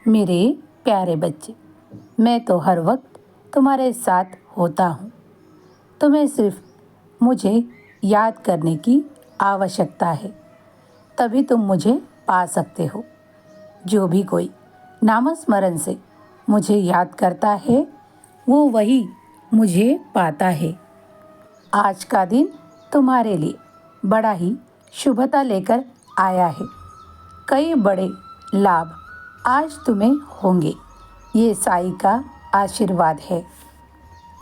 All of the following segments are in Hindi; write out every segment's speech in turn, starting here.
मेरे प्यारे बच्चे, मैं तो हर वक्त तुम्हारे साथ होता हूँ। तुम्हें सिर्फ मुझे याद करने की आवश्यकता है, तभी तुम मुझे पा सकते हो। जो भी कोई नामस्मरण से मुझे याद करता है, वो वही मुझे पाता है। आज का दिन तुम्हारे लिए बड़ा ही शुभता लेकर आया है। कई बड़े लाभ आज तुम्हें होंगे। ये साईं का आशीर्वाद है।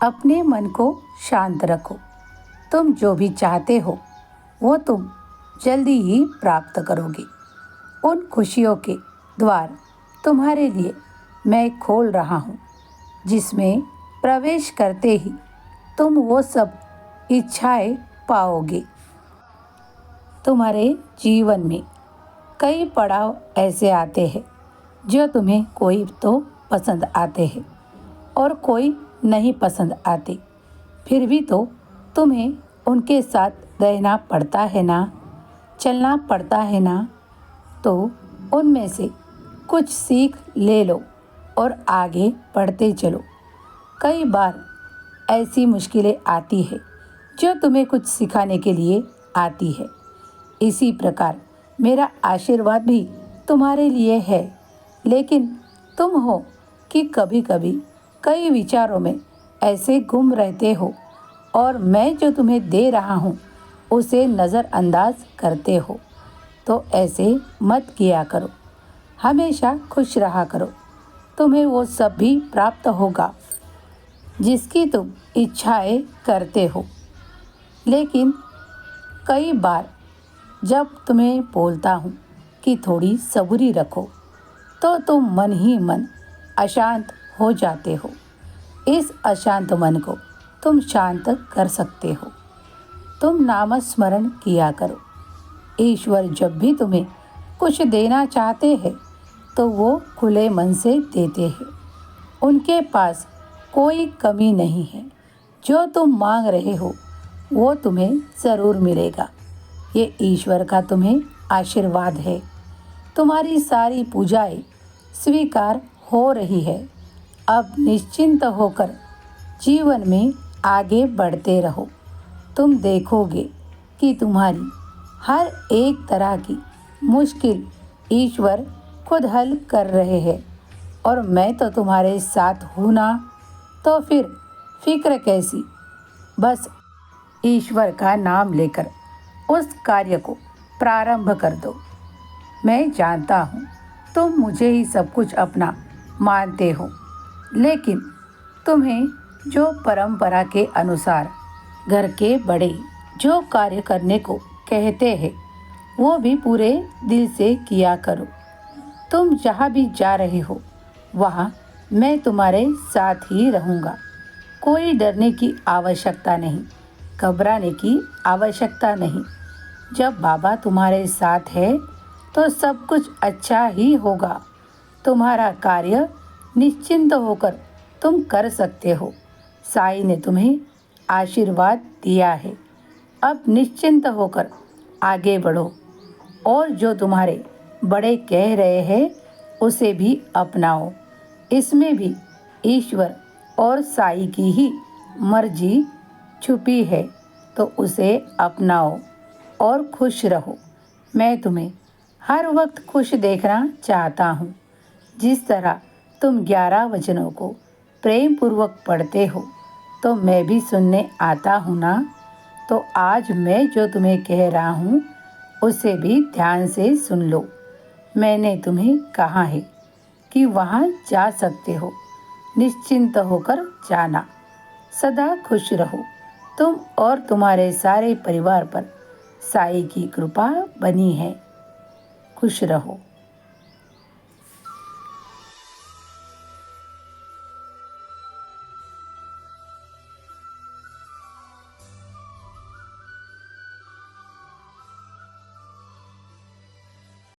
अपने मन को शांत रखो। तुम जो भी चाहते हो वो तुम जल्दी ही प्राप्त करोगे। उन खुशियों के द्वार तुम्हारे लिए मैं खोल रहा हूँ, जिसमें प्रवेश करते ही तुम वो सब इच्छाएं पाओगे। तुम्हारे जीवन में कई पड़ाव ऐसे आते हैं जो तुम्हें कोई तो पसंद आते हैं और कोई नहीं पसंद आते। फिर भी तो तुम्हें उनके साथ रहना पड़ता है ना, चलना पड़ता है ना। तो उनमें से कुछ सीख ले लो और आगे बढ़ते चलो। कई बार ऐसी मुश्किलें आती है जो तुम्हें कुछ सिखाने के लिए आती है। इसी प्रकार मेरा आशीर्वाद भी तुम्हारे लिए है, लेकिन तुम हो कि कभी कभी कई विचारों में ऐसे गुम रहते हो और मैं जो तुम्हें दे रहा हूँ उसे नज़रअंदाज करते हो। तो ऐसे मत किया करो। हमेशा खुश रहा करो। तुम्हें वो सब भी प्राप्त होगा जिसकी तुम इच्छाएं करते हो। लेकिन कई बार जब तुम्हें बोलता हूँ कि थोड़ी सब्री रखो, तो तुम मन ही मन अशांत हो जाते हो। इस अशांत मन को तुम शांत कर सकते हो। तुम नामस्मरण किया करो। ईश्वर जब भी तुम्हें कुछ देना चाहते हैं तो वो खुले मन से देते हैं। उनके पास कोई कमी नहीं है। जो तुम मांग रहे हो वो तुम्हें ज़रूर मिलेगा। ये ईश्वर का तुम्हें आशीर्वाद है। तुम्हारी सारी पूजाएं स्वीकार हो रही है। अब निश्चिंत होकर जीवन में आगे बढ़ते रहो। तुम देखोगे कि तुम्हारी हर एक तरह की मुश्किल ईश्वर खुद हल कर रहे हैं। और मैं तो तुम्हारे साथ हूँ ना, तो फिर फिक्र कैसी। बस ईश्वर का नाम लेकर उस कार्य को प्रारंभ कर दो। मैं जानता हूँ तुम मुझे ही सब कुछ अपना मानते हो, लेकिन तुम्हें जो परंपरा के अनुसार घर के बड़े जो कार्य करने को कहते हैं वो भी पूरे दिल से किया करो। तुम जहाँ भी जा रहे हो वहाँ मैं तुम्हारे साथ ही रहूँगा। कोई डरने की आवश्यकता नहीं, घबराने की आवश्यकता नहीं। जब बाबा तुम्हारे साथ है तो सब कुछ अच्छा ही होगा। तुम्हारा कार्य निश्चिंत होकर तुम कर सकते हो। साईं ने तुम्हें आशीर्वाद दिया है। अब निश्चिंत होकर आगे बढ़ो और जो तुम्हारे बड़े कह रहे हैं उसे भी अपनाओ। इसमें भी ईश्वर और साईं की ही मर्जी छुपी है, तो उसे अपनाओ और खुश रहो। मैं तुम्हें हर वक्त खुश देखना चाहता हूँ। जिस तरह तुम 11 वचनों को प्रेम पूर्वक पढ़ते हो तो मैं भी सुनने आता हूँ ना। तो आज मैं जो तुम्हें कह रहा हूँ उसे भी ध्यान से सुन लो। मैंने तुम्हें कहा है कि वहाँ जा सकते हो। निश्चिंत होकर जाना। सदा खुश रहो। तुम और तुम्हारे सारे परिवार पर साईं की कृपा बनी है। खुश रहो।